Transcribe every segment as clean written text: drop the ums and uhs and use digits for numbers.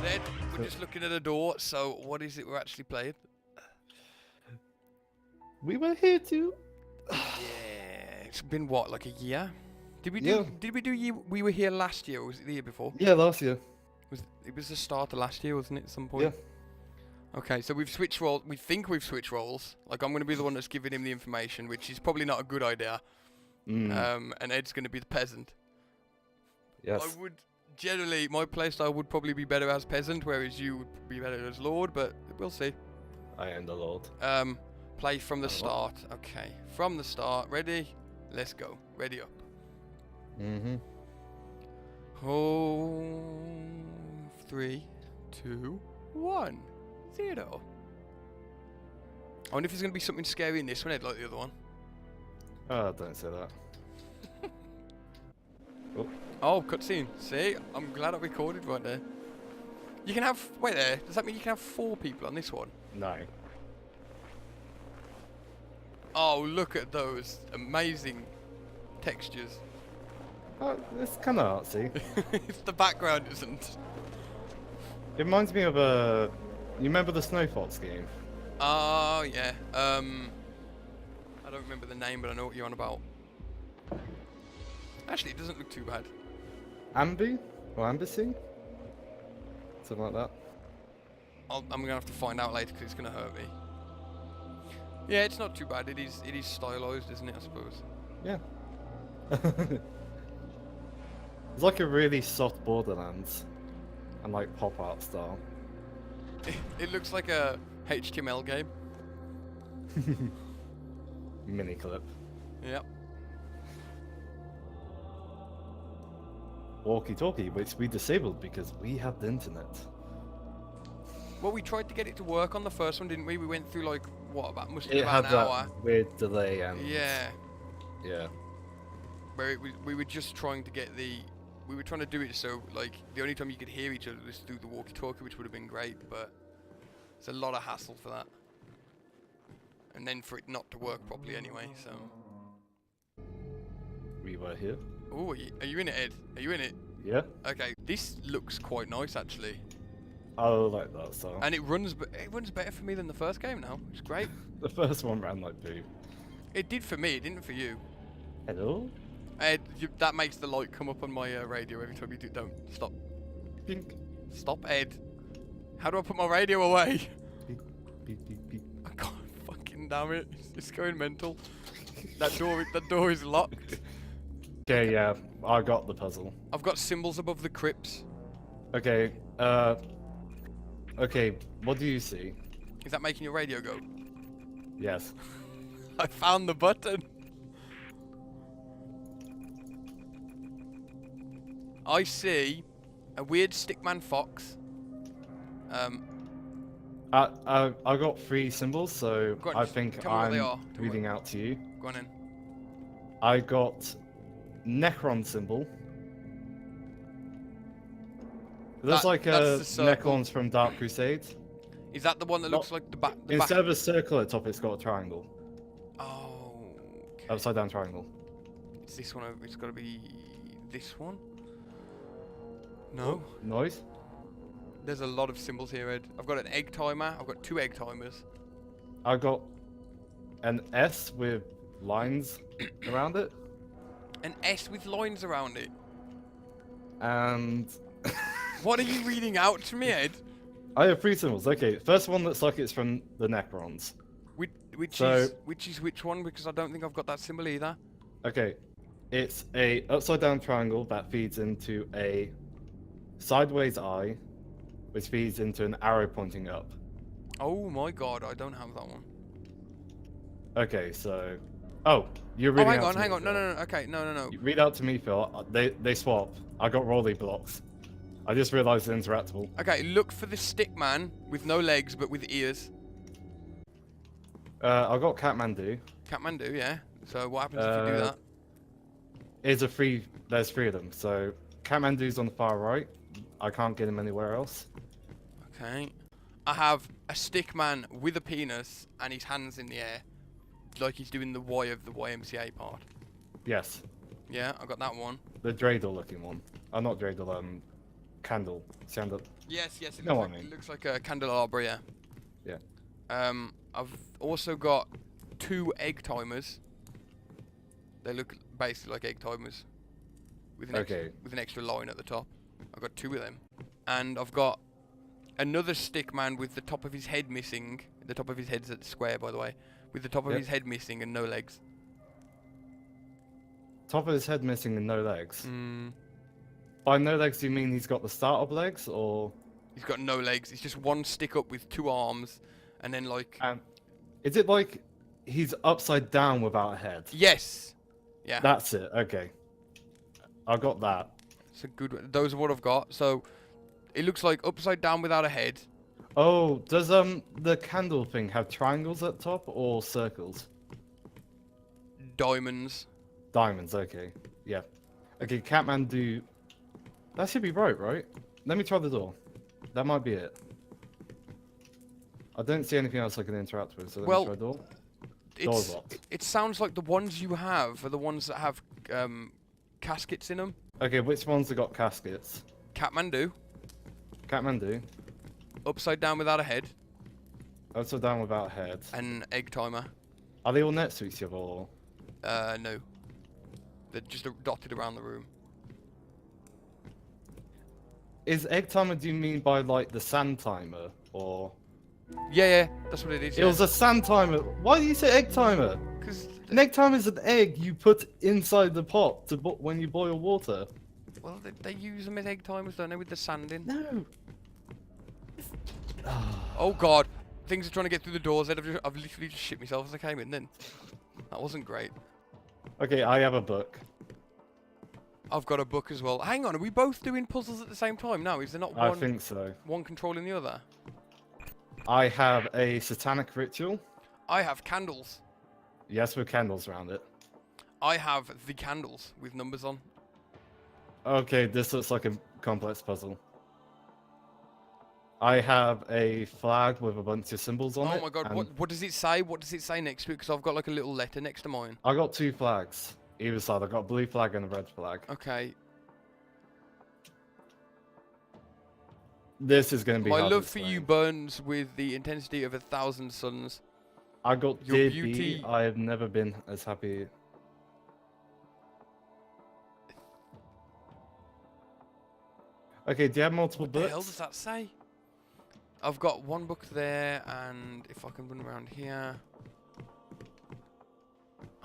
Then we're just looking at a door. So what is it we're actually playing? We were here too. Yeah, it's been what, like a year? Did we do? Yeah. Did we do? We were here last year, or was it the year before? Yeah, last year. It was the start of last year, wasn't it? At some point. Yeah. Okay, so we've switched roles. We think we've switched roles. Like I'm going to be the one that's giving him the information, which is probably not a good idea. And Ed's going to be the peasant. Yes. I would generally, my playstyle would probably be better as peasant, whereas you would be better as lord. But we'll see. I am the lord. Play from the start. Okay, from the start. Ready? Let's go. Ready up. Oh, 3, 2, 1, 0. I wonder if there's going to be something scary in this one, Ed, like the other one. Oh, don't say that. Oh, cutscene. See? I'm glad I recorded right there. You can have... Wait there. Does that mean you can have 4 people on this one? No. Oh, look at those amazing textures. It's kind of artsy. If the background isn't. It reminds me of a... You remember the Snow Fox game? Oh, yeah. I don't remember the name, but I know what you're on about. Actually, it doesn't look too bad. Ambi? Or Ambicy? Something like that. I'm going to have to find out later because it's going to hurt me. Yeah, it's not too bad. It is stylized, isn't it, I suppose? Yeah. It's like a really soft Borderlands. And like pop art style. It looks like a HTML game. Mini clip. Yep. Walkie-talkie, which we disabled because we have the internet. Well, we tried to get it to work on the first one, didn't we? We went through like, what, must have been It about had an hour. that weird delay and... Yeah. Yeah. Where we were just trying to get the... We were trying to do it so, like, the only time you could hear each other was through the walkie-talkie, which would have been great, but it's a lot of hassle for that. And then for it not to work properly anyway, so... We were here. Oh, are you in it, Ed? Are you in it? Yeah. Okay, this looks quite nice, actually. I like that style. And it runs better for me than the first game now, which is great. The first one ran like poo. It did for me, it didn't for you. Hello? Ed, that makes the light come up on my radio every time you do. Don't. Stop. Pink. Stop, Ed. How do I put my radio away? Beep, beep, beep, beep. I can't fucking damn it. It's going mental. That door is locked. Okay, yeah, I got the puzzle. I've got symbols above the crypts. Okay, okay, what do you see? Is that making your radio go? Yes. I found the button. I see a weird stickman fox. I got 3 symbols, so Go on, I think tell me what they I'm are. reading out to you. Go on in. I got Necron symbol. Looks like that's the circle. Necrons from Dark Crusade. Is that the one that looks like the back? Instead of a circle at the top, it's got a triangle. Oh. Okay. Upside down triangle. It's this one. It's got to be this one. No. Noise? There's a lot of symbols here, Ed. I've got an egg timer. I've got 2 egg timers. I got an S with lines around it. An S with lines around it. And What are you reading out to me, Ed? I have 3 symbols. Okay, first one looks like it's from the Necrons. Which is which one? Because I don't think I've got that symbol either. Okay, it's a upside down triangle that feeds into a sideways eye, which feeds into an arrow pointing up. Oh my god, I don't have that one. Okay, so... Oh, you're reading out to me, hang on. Phil. No. Okay, no. You read out to me, Phil. They swap. I got rolly blocks. I just realized it's interactable. Okay, look for the stick man with no legs but with ears. I got Kathmandu. Kathmandu, yeah. So what happens if you do that? There's 3 of them. So Kathmandu's on the far right. I can't get him anywhere else. Okay. I have a stick man with a penis and his hands in the air. Like he's doing the Y of the YMCA part. Yes. Yeah, I got that one. The dreidel looking one. Not dreidel, candle. Sound up. Yes, yes, it know looks what like, I mean. it looks like a candelabra, yeah. Yeah. I've also got 2 egg timers. They look basically like egg timers. With an, with an extra line at the top. I've got 2 of them. And I've got another stick man with the top of his head missing. The top of his head's at square, by the way. With the top of his head missing and no legs. Top of his head missing and no legs. Mm. By no legs, do you mean he's got the start of legs, or? He's got no legs. It's just one stick up with 2 arms, and then like. Is it like he's upside down without a head? Yes. Yeah. That's it. Okay. I got that. It's a good one. Those are what I've got. So, it looks like upside down without a head. Oh, does the candle thing have triangles at top or circles? Diamonds. Diamonds. Okay. Yeah. Okay. Catman do. That should be right? Let me try the door. That might be it. I don't see anything else I can interact with, so let me try the door. Door's locked. It sounds like the ones you have are the ones that have caskets in them. Okay, which ones have got caskets? Catmandu. Catmandu. Upside down without a head. Upside down without a head. And egg timer. Are they all next to each other, or? No. They're just dotted around the room. Is egg timer, do you mean by like the sand timer, or? Yeah, that's what it is. It was a sand timer. Why do you say egg timer? Because an egg timer is an egg you put inside the pot to when you boil water. Well, they use them as egg timers, don't they, with the sand in? No. Oh god, things are trying to get through the doors. I've literally just shit myself as I came in. Then that wasn't great. Okay, I have a book. I've got a book as well. Hang on, are we both doing puzzles at the same time? No, is there not one? I think so. One controlling the other. I have a satanic ritual. I have candles. Yes, with candles around it. I have the candles with numbers on. Okay, this looks like a complex puzzle. I have a flag with a bunch of symbols on it. Oh my god, what does it say? What does it say next to it? Because I've got like a little letter next to mine. I got 2 flags. Either side. I got a blue flag and a red flag. Okay. This is going to be hard My to love for you burns with the intensity of 1,000 suns. I got Your Dear beauty. B. I have never been as happy. Okay, do you have multiple What books? the hell does that say? I've got 1 book there, and if I can run around here.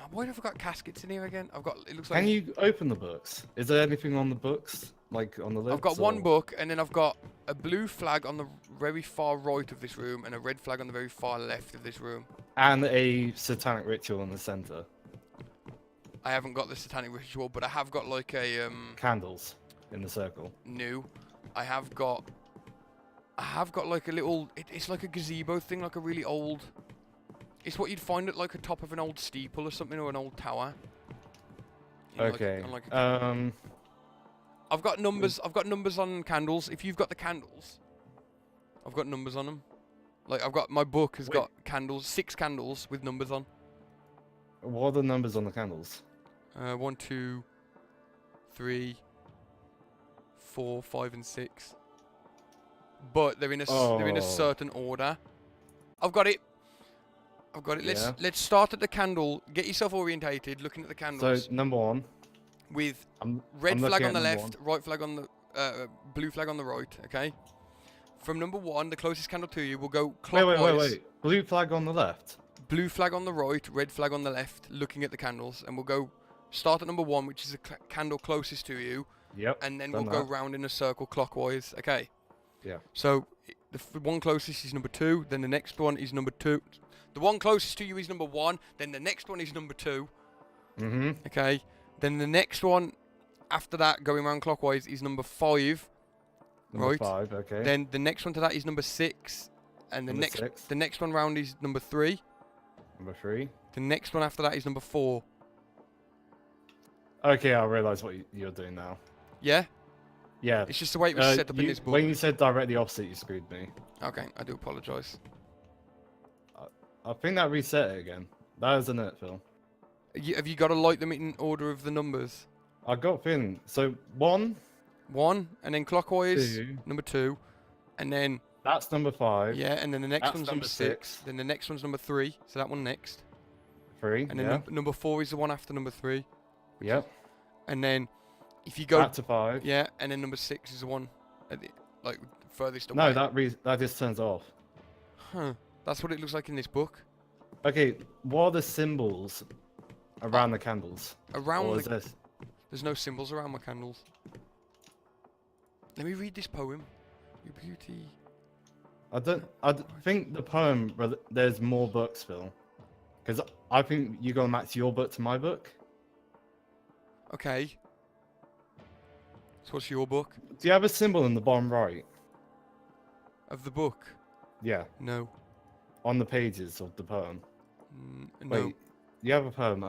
Why have I got caskets in here again? I've got. It looks like. Can you open the books? Is there anything on the books, like on the lids? I've got 1 book, and then I've got a blue flag on the very far right of this room, and a red flag on the very far left of this room. And a satanic ritual in the center. I haven't got the satanic ritual, but I have got like a Candles in the circle. new. I have got like a little. It's like a gazebo thing, like a really old. It's what you'd find at like a top of an old steeple or something, or an old tower. You know, Okay. like I've got numbers. I've got numbers on candles. If you've got the candles, I've got numbers on them. Like I've got my book has got candles, 6 candles with numbers on. What are the numbers on the candles? 1, 2, 3, 4, 5, and 6. But they're in a certain order. I've got it. I've got it. Let's start at the candle. Get yourself orientated, looking at the candles. So number 1. With I'm red flag looking on the at number left, right flag on the blue flag on the right. Okay. From number 1, the closest candle to you will go clockwise. Wait. Blue flag on the left. Blue flag on the right, red flag on the left. Looking at the candles, and we'll go start at number 1, which is the candle closest to you. Yep. And then we'll go round in a circle clockwise. Okay. Yeah. So the one closest is number 2. Then the next one is number 2. The one closest to you is number 1. Then the next one is number 2. Mm-hmm. Okay. Then the next one after that, going round clockwise, is number 5. Number 5. Okay. Then the next one to that is number 6. And the next one round is number 3. Number 3. The next one after that is number 4. Okay, I realise what you're doing now. Yeah? Yeah. It's just the way it was set up in this book. When you said directly opposite, you screwed me. Okay, I do apologise. I think that reset it again. That isn't it, Phil. Have you got to light them in order of the numbers? I got a feeling. So 1, 1, and then clockwise, 2. number 2, and then That's number 5. yeah, and then the next That's one's number number 6. 6. Then the next one's number 3. So that one next. 3. And then Yeah. number 4 is the one after number 3. Yep. And then if you go Back to 5. yeah, and then number 6 is the one at the, like furthest No, away. that just turns off. Huh. That's what it looks like in this book. Okay, what are the symbols around the candles? Around Or is the, this? there's no symbols around my candles. Let me read this poem. Your beauty. I think the poem, there's more books, Phil. Because I think you're going to match your book to my book. Okay. So what's your book? Do you have a symbol in the bottom right? Of the book? Yeah, No. on the pages of the poem. No. Wait, you have a poem.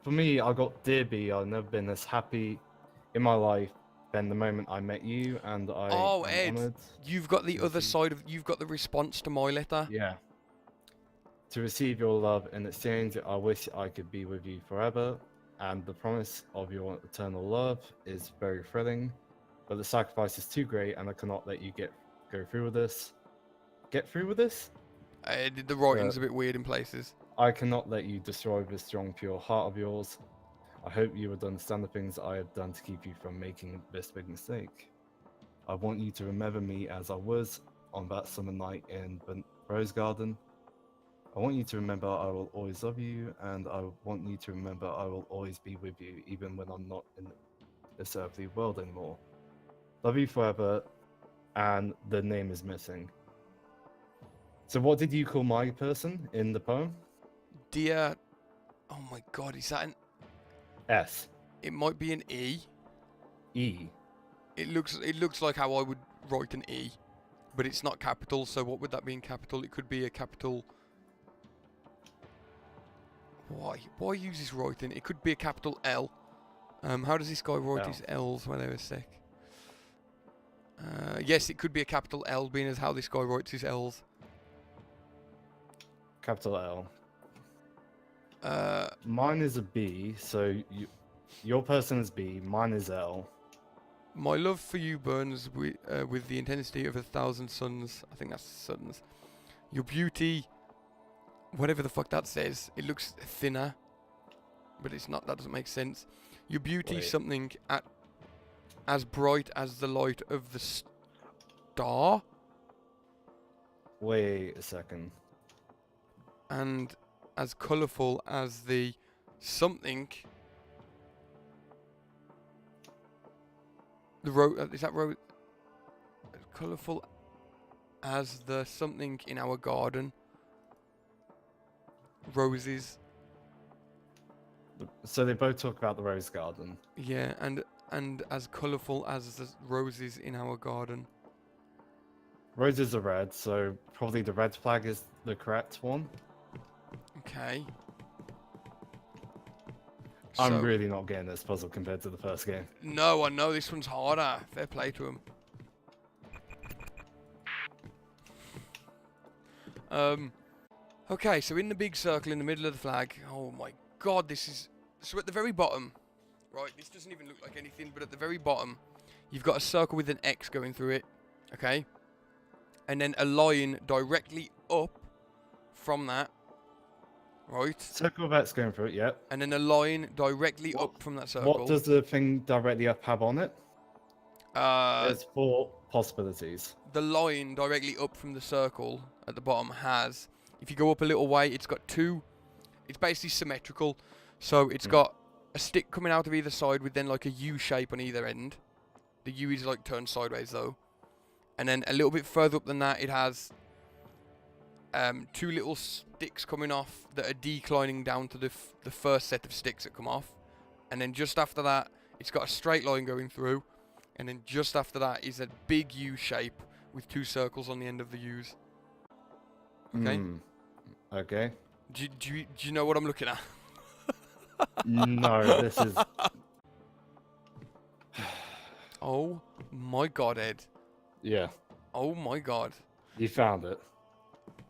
For me, I got Dear B, I've never been as happy in my life than the moment I met you, and I Oh, am Ed, honoured you've got the to other receive- side of. You've got the response to my letter. Yeah. To receive your love in exchange, I wish I could be with you forever, and the promise of your eternal love is very thrilling, but the sacrifice is too great, and I cannot let you go through with this. Get through with this? The writing's a bit weird in places. I cannot let you destroy this strong, pure heart of yours. I hope you would understand the things I have done to keep you from making this big mistake. I want you to remember me as I was on that summer night in the Rose Garden. I want you to remember I will always love you, and I want you to remember I will always be with you, even when I'm not in this earthly world anymore. Love you forever, and the name is missing. So what did you call my person in the poem? Dear. Oh my God, is that an? S. It might be an E. E. It looks like how I would write an E, but it's not capital. So what would that be in capital? It could be a capital. Why use this writing? It could be a capital L. How does this guy write L. his L's when they're sick? Yes, it could be a capital L, being as how this guy writes his L's. Capital L. Uh, Mine is a B, so your person is B, mine is L. My love for you burns with the intensity of 1,000 suns. I think that's suns. Your beauty, whatever the fuck that says, it looks thinner, but it's not. That doesn't make sense. Your beauty, Wait. something as bright as the light of the star, Wait a second. and as colourful as the something. The rose, is that rose? Colourful as the something in our garden. Roses. So they both talk about the rose garden. Yeah, and as colourful as the roses in our garden. Roses are red, so probably the red flag is the correct one. Okay. I'm So- really not getting this puzzle compared to the first game. No, I know this one's harder. Fair play to him. Okay, so in the big circle in the middle of the flag. Oh my God, this is so at the very bottom. Right, this doesn't even look like anything, but at the very bottom, you've got a circle with an X going through it. Okay, and then a line directly up from that. Right. Circle of X going through it, yep. And then a line directly up from that circle. What does the thing directly up have on it? There's 4 possibilities. The line directly up from the circle at the bottom has, if you go up a little way, it's got 2, it's basically symmetrical. So it's got a stick coming out of either side with then like a U shape on either end. The U is like turned sideways though. And then a little bit further up than that, it has 2 little sticks coming off that are declining down to the first set of sticks that come off. And then just after that, it's got a straight line going through. And then just after that is a big U shape with 2 circles on the end of the U's. Okay? Okay. Do you know what I'm looking at? No, this is... Oh my God, Ed. Yeah, Oh my God. you found it.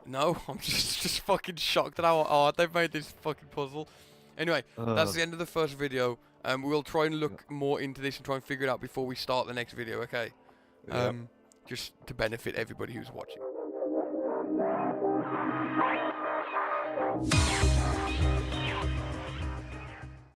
No, I'm just fucking shocked at how hard they've made this fucking puzzle. Anyway, that's the end of the first video. We'll try and look more into this and try and figure it out before we start the next video, okay? Yep. Just to benefit everybody who's watching.